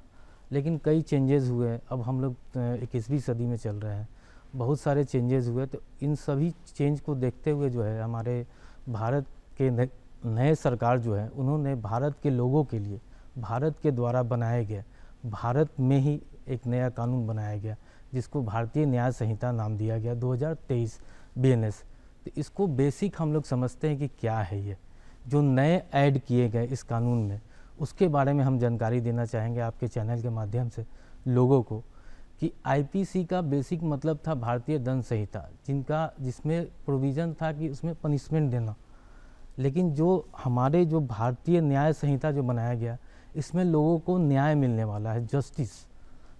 लेकिन कई चेंजेस हुए, अब हम लोग 21वीं सदी में चल रहे हैं, बहुत सारे चेंजेस हुए। तो इन सभी चेंज को देखते हुए जो है हमारे भारत के नए सरकार जो है, उन्होंने भारत के लोगों के लिए भारत के द्वारा बनाए गए, भारत में ही एक नया कानून बनाया गया जिसको भारतीय न्याय संहिता नाम दिया गया 2023 BNS। तो इसको बेसिक हम लोग समझते हैं कि क्या है ये जो नए ऐड किए गए इस कानून में, उसके बारे में हम जानकारी देना चाहेंगे आपके चैनल के माध्यम से लोगों को। कि आईपीसी का बेसिक मतलब था भारतीय दंड संहिता, जिसमें प्रोविज़न था कि उसमें पनिशमेंट देना। लेकिन जो हमारे जो भारतीय न्याय संहिता जो बनाया गया, इसमें लोगों को न्याय मिलने वाला है, जस्टिस।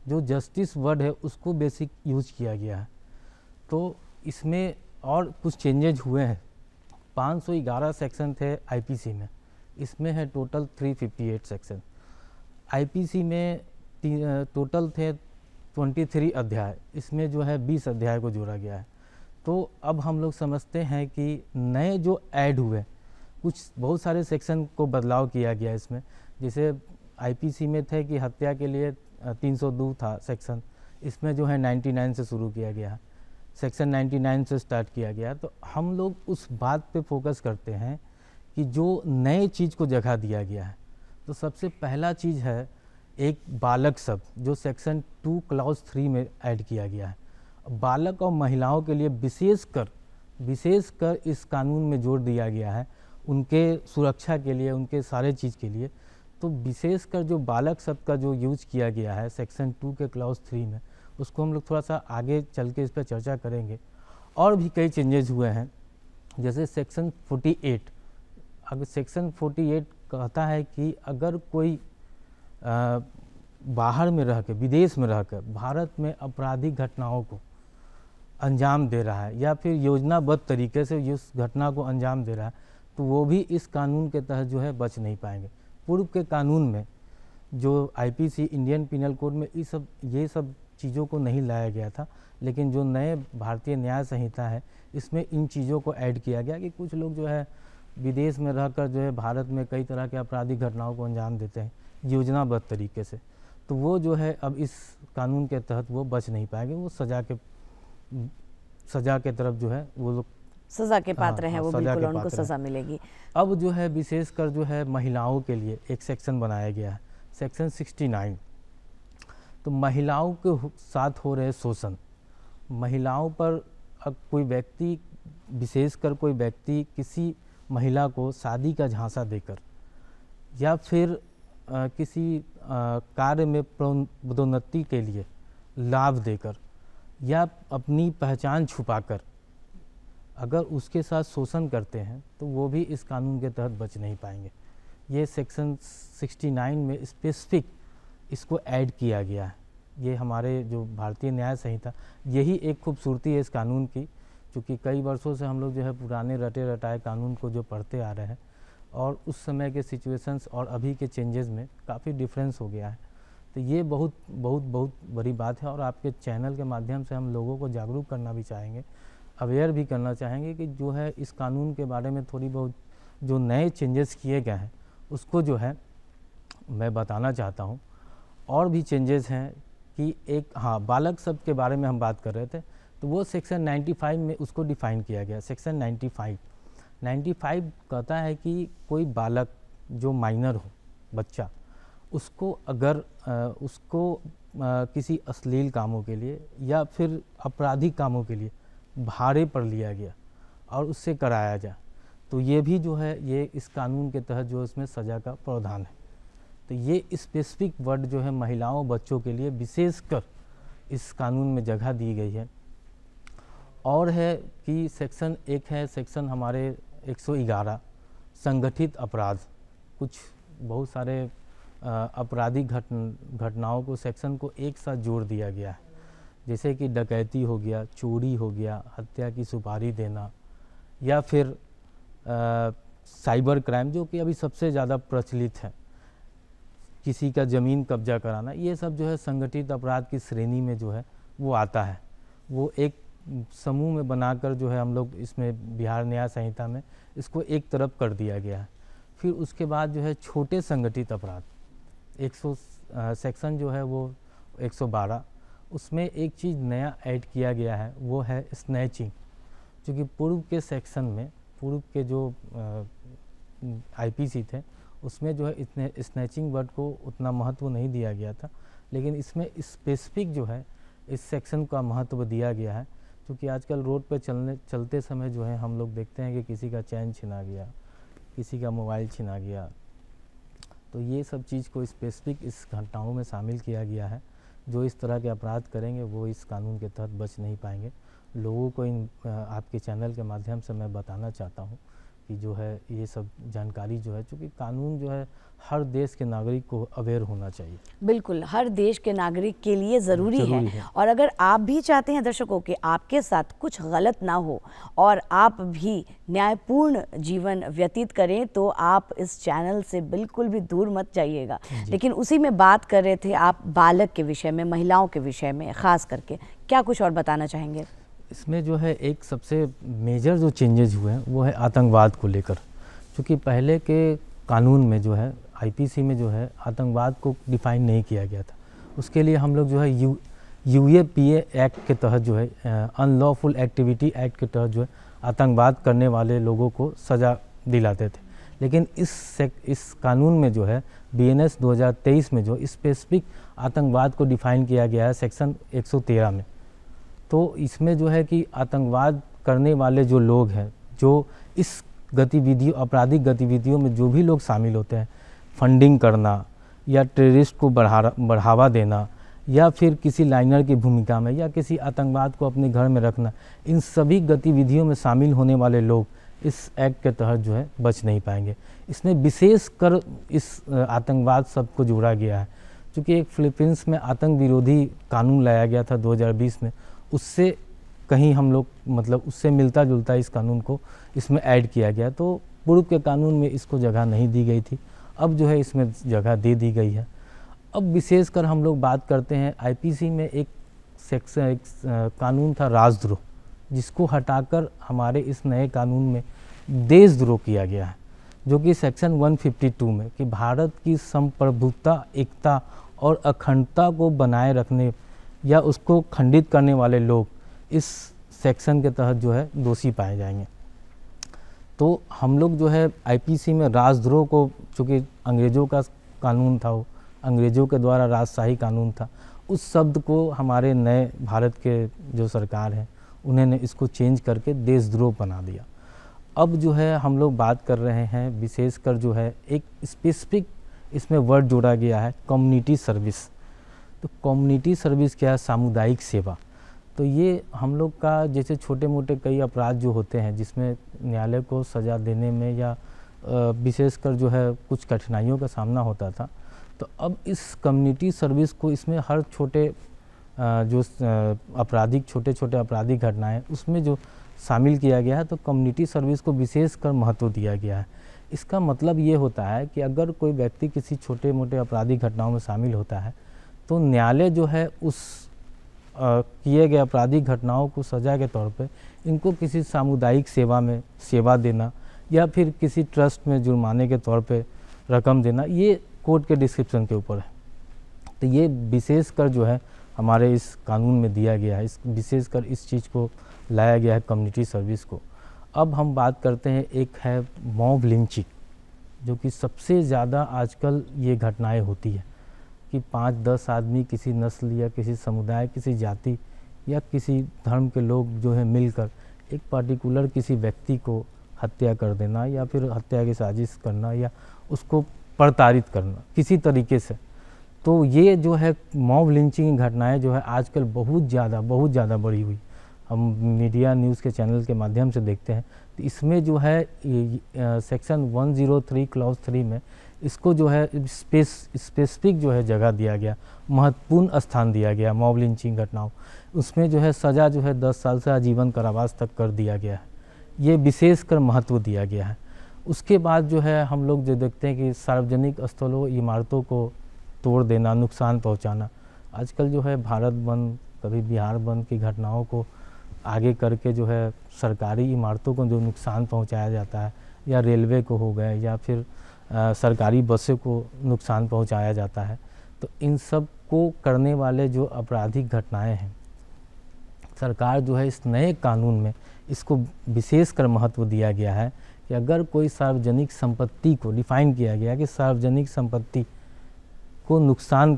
जो जस्टिस वर्ड है उसको बेसिक यूज किया गया है। तो इसमें और कुछ चेंजेज हुए हैं। 511 सेक्शन थे आईपीसी में, इसमें है टोटल 358 सेक्शन। आईपीसी में टोटल थे 23 अध्याय, इसमें जो है 20 अध्याय को जोड़ा गया है। तो अब हम लोग समझते हैं कि नए जो ऐड हुए, कुछ बहुत सारे सेक्शन को बदलाव किया गया इसमें। जैसे आईपीसी में थे कि हत्या के लिए 302 था सेक्शन, इसमें जो है 99 से शुरू किया गया है, सेक्शन 99 से स्टार्ट किया गया। तो हम लोग उस बात पे फोकस करते हैं कि जो नए चीज़ को जगह दिया गया है। तो सबसे पहला चीज़ है एक बालक शब्द, जो सेक्शन 2 क्लॉज 3 में ऐड किया गया है। बालक और महिलाओं के लिए विशेषकर इस कानून में जोर दिया गया है, उनके सुरक्षा के लिए, उनके सारे चीज़ के लिए। तो विशेषकर जो बालक शब्द का जो यूज किया गया है सेक्शन 2 के क्लॉज 3 में, उसको हम लोग थोड़ा सा आगे चल के इस पर चर्चा करेंगे। और भी कई चेंजेस हुए हैं, जैसे सेक्शन 48। अगर सेक्शन 48 कहता है कि अगर कोई बाहर में रहकर, विदेश में रहकर भारत में आपराधिक घटनाओं को अंजाम दे रहा है या फिर योजनाबद्ध तरीके से उस घटना को अंजाम दे रहा है, तो वो भी इस कानून के तहत जो है बच नहीं पाएंगे। पूर्व के कानून में जो आईपीसी इंडियन पिनल कोड में ये सब चीज़ों को नहीं लाया गया था, लेकिन जो नए भारतीय न्याय संहिता है इसमें इन चीज़ों को ऐड किया गया कि कुछ लोग जो है विदेश में रहकर जो है भारत में कई तरह के आपराधिक घटनाओं को अंजाम देते हैं योजनाबद्ध तरीके से, तो वो जो है अब इस कानून के तहत वो बच नहीं पाएंगे, वो सजा के तरफ जो है वो लोग सजा के पात्र हैं, वो बिल्कुल उनको सजा मिलेगी। अब जो है विशेषकर जो है महिलाओं के लिए एक सेक्शन बनाया गया है, सेक्शन 69। तो महिलाओं के साथ हो रहे शोषण, महिलाओं पर कोई व्यक्ति, विशेषकर कोई व्यक्ति किसी महिला को शादी का झांसा देकर या फिर किसी कार्य में पदोन्नति के लिए लाभ देकर या अपनी पहचान छुपाकर अगर उसके साथ शोषण करते हैं तो वो भी इस कानून के तहत बच नहीं पाएंगे। ये सेक्शन 69 में स्पेसिफिक इसको ऐड किया गया है। ये हमारे जो भारतीय न्याय संहिता, यही एक खूबसूरती है इस कानून की, क्योंकि कई वर्षों से हम लोग जो है पुराने रटे रटाए कानून को जो पढ़ते आ रहे हैं और उस समय के सिचुएशंस और अभी के चेंजेस में काफ़ी डिफरेंस हो गया है। तो ये बहुत बहुत बहुत बड़ी बात है और आपके चैनल के माध्यम से हम लोगों को जागरूक करना भी चाहेंगे, अवेयर भी करना चाहेंगे कि जो है इस कानून के बारे में थोड़ी बहुत जो नए चेंजेस किए गए हैं उसको जो है मैं बताना चाहता हूँ। और भी चेंजेस हैं कि एक बालक शब्द के बारे में हम बात कर रहे थे, तो वो सेक्शन 95 में उसको डिफ़ाइन किया गया। सेक्शन 95 कहता है कि कोई बालक जो माइनर हो, बच्चा, उसको अगर किसी अश्लील कामों के लिए या फिर आपराधिक कामों के लिए भाड़े पर लिया गया और उससे कराया जाए, तो ये भी जो है ये इस कानून के तहत जो इसमें सज़ा का प्रावधान है। तो ये स्पेसिफिक वर्ड जो है महिलाओं बच्चों के लिए विशेषकर इस कानून में जगह दी गई है। और है कि सेक्शन एक है, सेक्शन हमारे 111 संगठित अपराध, कुछ बहुत सारे आपराधिक घटनाओं को साथ एक साथ जोड़ दिया गया है, जैसे कि डकैती हो गया, चोरी हो गया, हत्या की सुपारी देना, या फिर साइबर क्राइम जो कि अभी सबसे ज़्यादा प्रचलित है, किसी का ज़मीन कब्जा कराना, ये सब जो है संगठित अपराध की श्रेणी में जो है वो आता है। वो एक समूह में बनाकर जो है हम लोग इसमें बिहार न्याय संहिता में इसको एक तरफ कर दिया गया है। फिर उसके बाद जो है छोटे संगठित अपराध, सेक्शन जो है वो 112, उसमें एक चीज़ नया ऐड किया गया है, वो है स्नैचिंग। क्योंकि पूर्व के सेक्शन में, पूर्व के जो आईपीसी थे उसमें जो है इतने स्नैचिंग वर्ड को उतना महत्व नहीं दिया गया था, लेकिन इसमें स्पेसिफिक जो है इस सेक्शन का महत्व दिया गया है। क्योंकि आजकल रोड पे चलते समय जो है हम लोग देखते हैं कि किसी का चैन छिना गया, किसी का मोबाइल छिना गया, तो ये सब चीज़ को स्पेसिफिक इस घटनाओं में शामिल किया गया है। जो इस तरह के अपराध करेंगे वो इस कानून के तहत बच नहीं पाएंगे। लोगों को इन आपके चैनल के माध्यम से मैं बताना चाहता हूँ कि जो है ये सब जानकारी जो है, चूँकि कानून जो है हर देश के नागरिक को अवेयर होना चाहिए। बिल्कुल, हर देश के नागरिक के लिए ज़रूरी है। और अगर आप भी चाहते हैं दर्शकों कि आपके साथ कुछ गलत ना हो और आप भी न्यायपूर्ण जीवन व्यतीत करें, तो आप इस चैनल से बिल्कुल भी दूर मत जाइएगा। लेकिन उसी में बात कर रहे थे आप बालक के विषय में, महिलाओं के विषय में ख़ास करके, क्या कुछ और बताना चाहेंगे? इसमें जो है एक सबसे मेजर जो चेंजेस हुए हैं वो है आतंकवाद को लेकर। क्योंकि पहले के कानून में जो है आईपीसी में जो है आतंकवाद को डिफ़ाइन नहीं किया गया था। उसके लिए हम लोग जो है यूएपीए एक्ट के तहत जो है अनलॉफुल एक्टिविटी एक्ट के तहत जो है आतंकवाद करने वाले लोगों को सज़ा दिलाते थे। लेकिन इस कानून में जो है बीएनएस 2023 में जो स्पेसिफिक आतंकवाद को डिफ़ाइन किया गया है सेक्शन 113 में। तो इसमें जो है कि आतंकवाद करने वाले जो लोग हैं, जो इस गतिविधियों, आपराधिक गतिविधियों में जो भी लोग शामिल होते हैं, फंडिंग करना या टेररिस्ट को बढ़ावा देना या फिर किसी लाइनर की भूमिका में या किसी आतंकवाद को अपने घर में रखना, इन सभी गतिविधियों में शामिल होने वाले लोग इस एक्ट के तहत जो है बच नहीं पाएंगे। इसमें विशेष कर इस आतंकवाद शब्द को जोड़ा गया है, क्योंकि एक फिलीपींस में आतंक विरोधी कानून लाया गया था 2020 में, उससे कहीं हम लोग मतलब उससे मिलता जुलता इस कानून को इसमें ऐड किया गया। तो पूर्व के कानून में इसको जगह नहीं दी गई थी, अब जो है इसमें जगह दे दी गई है। अब विशेषकर हम लोग बात करते हैं आईपीसी में एक कानून था राजद्रोह, जिसको हटाकर हमारे इस नए कानून में देशद्रोह किया गया है, जो कि सेक्शन 152 में कि भारत की संप्रभुता, एकता और अखंडता को बनाए रखने या उसको खंडित करने वाले लोग इस सेक्शन के तहत जो है दोषी पाए जाएंगे। तो हम लोग जो है आईपीसी में राजद्रोह को, चूँकि अंग्रेज़ों का कानून था, वो अंग्रेज़ों के द्वारा राजशाही कानून था, उस शब्द को हमारे नए भारत के जो सरकार है उन्होंने इसको चेंज करके देशद्रोह बना दिया। अब जो है हम लोग बात कर रहे हैं विशेषकर जो है एक स्पेसिफिक इसमें वर्ड जोड़ा गया है कम्युनिटी सर्विस। तो कम्युनिटी सर्विस क्या है? सामुदायिक सेवा। तो ये हम लोग का जैसे छोटे मोटे कई अपराध जो होते हैं जिसमें न्यायालय को सज़ा देने में या विशेषकर जो है कुछ कठिनाइयों का सामना होता था। तो अब इस कम्युनिटी सर्विस को इसमें हर छोटे जो आपराधिक छोटे छोटे आपराधिक घटनाएं उसमें जो शामिल किया गया है, तो कम्युनिटी सर्विस को विशेषकर महत्व दिया गया है। इसका मतलब ये होता है कि अगर कोई व्यक्ति किसी छोटे मोटे आपराधिक घटनाओं में शामिल होता है तो न्यायालय जो है उस किए गए आपराधिक घटनाओं को सजा के तौर पे इनको किसी सामुदायिक सेवा में सेवा देना या फिर किसी ट्रस्ट में जुर्माने के तौर पे रकम देना, ये कोर्ट के डिस्क्रिप्शन के ऊपर है। तो ये विशेषकर जो है हमारे इस कानून में दिया गया है, इस विशेषकर इस चीज़ को लाया गया है कम्युनिटी सर्विस को। अब हम बात करते हैं, एक है मॉब लिंचिंग, जो कि सबसे ज़्यादा आजकल ये घटनाएं होती है कि 5-10 आदमी किसी नस्ल या किसी समुदाय, किसी जाति या किसी धर्म के लोग जो है मिलकर एक पर्टिकुलर किसी व्यक्ति को हत्या कर देना या फिर हत्या की साजिश करना या उसको प्रताड़ित करना किसी तरीके से। तो ये जो है मॉब लिंचिंग घटनाएं जो है आजकल बहुत ज़्यादा बढ़ी हुई, हम मीडिया न्यूज़ के चैनल के माध्यम से देखते हैं। तो इसमें जो है सेक्शन 103 क्लॉज 3 में इसको जो है स्पेसिफिक जो है जगह दिया गया, महत्वपूर्ण स्थान दिया गया मॉब लिंचिंग घटनाओं। उसमें जो है सज़ा जो है 10 साल से आजीवन कारावास तक कर दिया गया है, ये विशेषकर महत्व दिया गया है। उसके बाद जो है हम लोग जो देखते हैं कि सार्वजनिक स्थलों इमारतों को तोड़ देना, नुकसान पहुंचाना, आजकल जो है भारत बंद, कभी बिहार बंद की घटनाओं को आगे करके जो है सरकारी इमारतों को जो नुकसान पहुंचाया जाता है, या रेलवे को हो गए या फिर सरकारी बसों को नुकसान पहुंचाया जाता है। तो इन सब को करने वाले जो आपराधिक घटनाएं हैं, सरकार जो है इस नए कानून में इसको विशेषकर महत्व दिया गया है कि अगर कोई सार्वजनिक संपत्ति को डिफाइन किया गया कि सार्वजनिक संपत्ति को नुकसान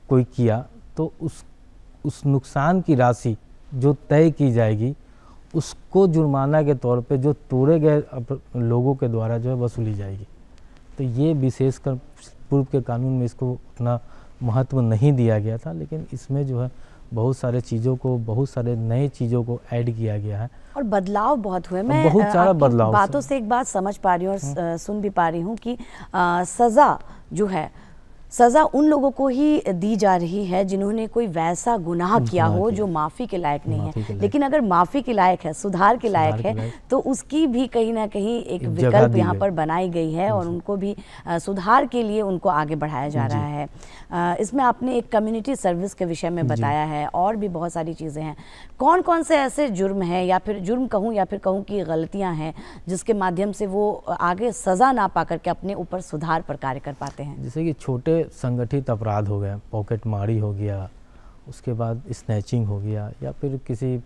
कोई किया तो उस नुकसान की राशि जो तय की जाएगी उसको जुर्माना के तौर पे जो तोड़े गए लोगों के द्वारा जो है वसूली जाएगी। तो ये विशेषकर पूर्व के कानून में इसको उतना महत्व नहीं दिया गया था, लेकिन इसमें जो है बहुत सारे चीज़ों को, बहुत सारे नए चीज़ों को ऐड किया गया है और बदलाव बहुत हुए। मैं बहुत सारा बदलाव बातों से एक बात समझ पा रही हूँ और सुन भी पा रही हूँ कि सज़ा जो है, सज़ा उन लोगों को ही दी जा रही है जिन्होंने कोई वैसा गुनाह किया हो जो माफ़ी के लायक नहीं है। लेकिन अगर माफ़ी के लायक है, सुधार के लायक है, तो उसकी भी कहीं ना कहीं एक विकल्प यहाँ पर बनाई गई है और उनको भी सुधार के लिए उनको आगे बढ़ाया जा रहा है। इसमें आपने एक कम्युनिटी सर्विस के विषय में बताया है, और भी बहुत सारी चीज़ें हैं। कौन कौन से ऐसे जुर्म हैं, या फिर जुर्म कहूँ या फिर कहूँ कि गलतियाँ हैं, जिसके माध्यम से वो आगे सज़ा ना पा करके अपने ऊपर सुधार पर कार्य कर पाते हैं? जैसे कि छोटे संगठित अपराध हो गए, पॉकेट मारी हो गया, उसके बाद स्नैचिंग हो गया, या फिर किसी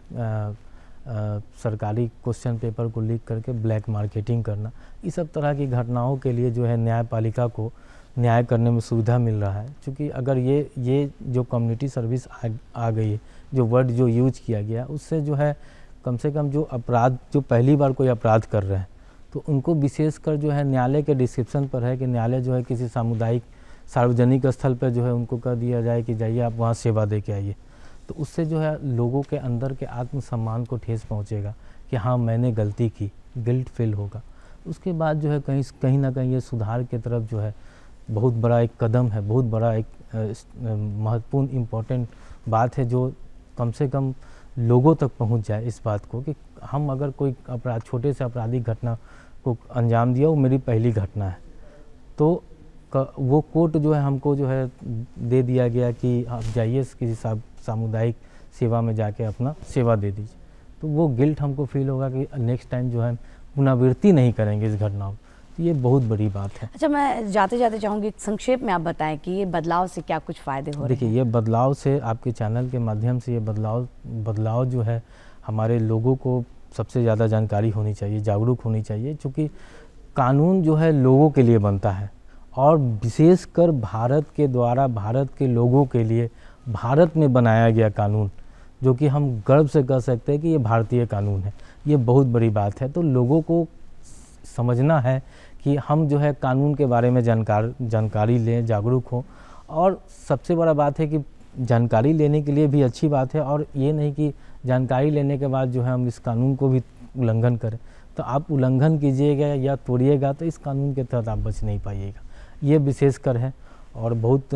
सरकारी क्वेश्चन पेपर को लीक करके ब्लैक मार्केटिंग करना, इस सब तरह की घटनाओं के लिए जो है न्यायपालिका को न्याय करने में सुविधा मिल रहा है। क्योंकि अगर ये जो कम्युनिटी सर्विस आ गई है, जो वर्ड जो यूज किया गया, उससे जो है कम से कम जो अपराध, जो पहली बार कोई अपराध कर रहे हैं तो उनको विशेषकर जो है न्यायालय के डिस्क्रिप्शन पर है कि न्यायालय जो है किसी सामुदायिक सार्वजनिक स्थल पर जो है उनको कह दिया जाए कि जाइए आप वहाँ सेवा दे के आइए। तो उससे जो है लोगों के अंदर के आत्मसम्मान को ठेस पहुँचेगा कि हाँ मैंने गलती की, गिल्ट फील होगा। उसके बाद जो है कहीं ना कहीं ये सुधार की तरफ जो है बहुत बड़ा एक कदम है, बहुत बड़ा एक महत्वपूर्ण इम्पोर्टेंट बात है, जो कम से कम लोगों तक पहुंच जाए इस बात को कि हम अगर कोई अपराध, छोटे से आपराधिक घटना को अंजाम दिया, वो मेरी पहली घटना है, तो वो कोर्ट जो है हमको जो है दे दिया गया कि आप जाइए किसी सामुदायिक सेवा में जाके अपना सेवा दे दीजिए, तो वो गिल्ट हमको फील होगा कि नेक्स्ट टाइम जो है पुनरावृत्ति नहीं करेंगे इस घटनाओं। तो ये बहुत बड़ी बात है। अच्छा, मैं जाते जाते चाहूँगी संक्षेप में आप बताएं कि ये बदलाव से क्या कुछ फ़ायदे हो रहे हैं? देखिए, ये बदलाव से, आपके चैनल के माध्यम से ये बदलाव जो है हमारे लोगों को सबसे ज़्यादा जानकारी होनी चाहिए, जागरूक होनी चाहिए, क्योंकि कानून जो है लोगों के लिए बनता है और विशेषकर भारत के द्वारा भारत के लोगों के लिए भारत में बनाया गया कानून, जो कि हम गर्व से कह सकते हैं कि ये भारतीय कानून है। ये बहुत बड़ी बात है। तो लोगों को समझना है कि हम जो है कानून के बारे में जानकारी लें, जागरूक हों। और सबसे बड़ा बात है कि जानकारी लेने के लिए भी अच्छी बात है, और ये नहीं कि जानकारी लेने के बाद जो है हम इस कानून को भी उल्लंघन करें। तो आप उल्लंघन कीजिएगा या तोड़िएगा तो इस कानून के तहत आप बच नहीं पाइएगा। ये विशेषकर है और बहुत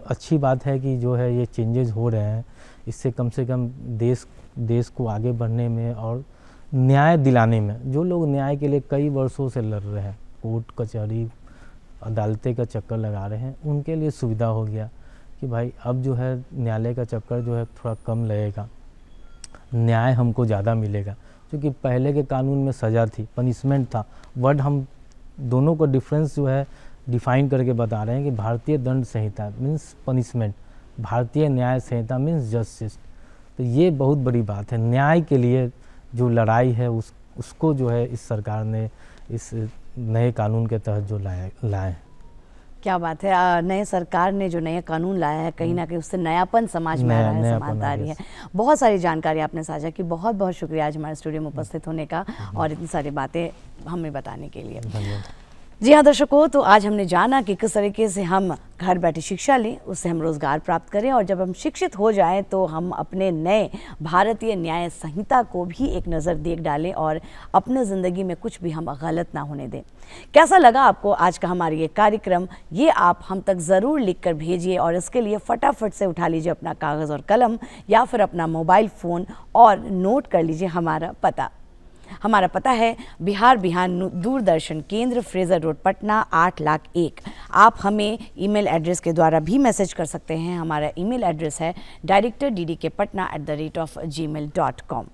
अच्छी बात है कि जो है ये चेंजेस हो रहे हैं। इससे कम से कम देश को आगे बढ़ने में और न्याय दिलाने में, जो लोग न्याय के लिए कई वर्षों से लड़ रहे हैं, कोर्ट कचहरी अदालतें का चक्कर लगा रहे हैं, उनके लिए सुविधा हो गया कि भाई अब जो है न्यायालय का चक्कर जो है थोड़ा कम लगेगा, न्याय हमको ज़्यादा मिलेगा। क्योंकि पहले के कानून में सज़ा थी, पनिशमेंट था। वर्ड हम दोनों को डिफरेंस जो है डिफाइन करके बता रहे हैं कि भारतीय दंड संहिता मीन्स पनिशमेंट, भारतीय न्याय संहिता मीन्स जस्टिस। तो ये बहुत बड़ी बात है। न्याय के लिए जो लड़ाई है उसको जो है इस सरकार ने इस नए कानून के तहत जो लाए। क्या बात है, नए सरकार ने जो नया कानून लाया है कहीं ना कहीं उससे नयापन समाज में आ रहा है, समानता आ रही है। बहुत सारी जानकारी आपने साझा की, बहुत बहुत शुक्रिया आज हमारे स्टूडियो में उपस्थित होने का और इतनी सारी बातें हमें बताने के लिए। जी हाँ दर्शकों, तो आज हमने जाना कि किस तरीके से हम घर बैठे शिक्षा लें, उससे हम रोज़गार प्राप्त करें और जब हम शिक्षित हो जाएं तो हम अपने नए भारतीय न्याय संहिता को भी एक नज़र देख डालें और अपने ज़िंदगी में कुछ भी हम गलत ना होने दें। कैसा लगा आपको आज का हमारा ये कार्यक्रम, ये आप हम तक ज़रूर लिख कर भेजिए और इसके लिए फटाफट से उठा लीजिए अपना कागज़ और कलम या फिर अपना मोबाइल फ़ोन और नोट कर लीजिए हमारा पता। हमारा पता है बिहार बिहान दूरदर्शन केंद्र, फ्रेजर रोड, पटना 8,01,000। आप हमें ईमेल एड्रेस के द्वारा भी मैसेज कर सकते हैं। हमारा ईमेल एड्रेस है directorddkpatna@gmail.com।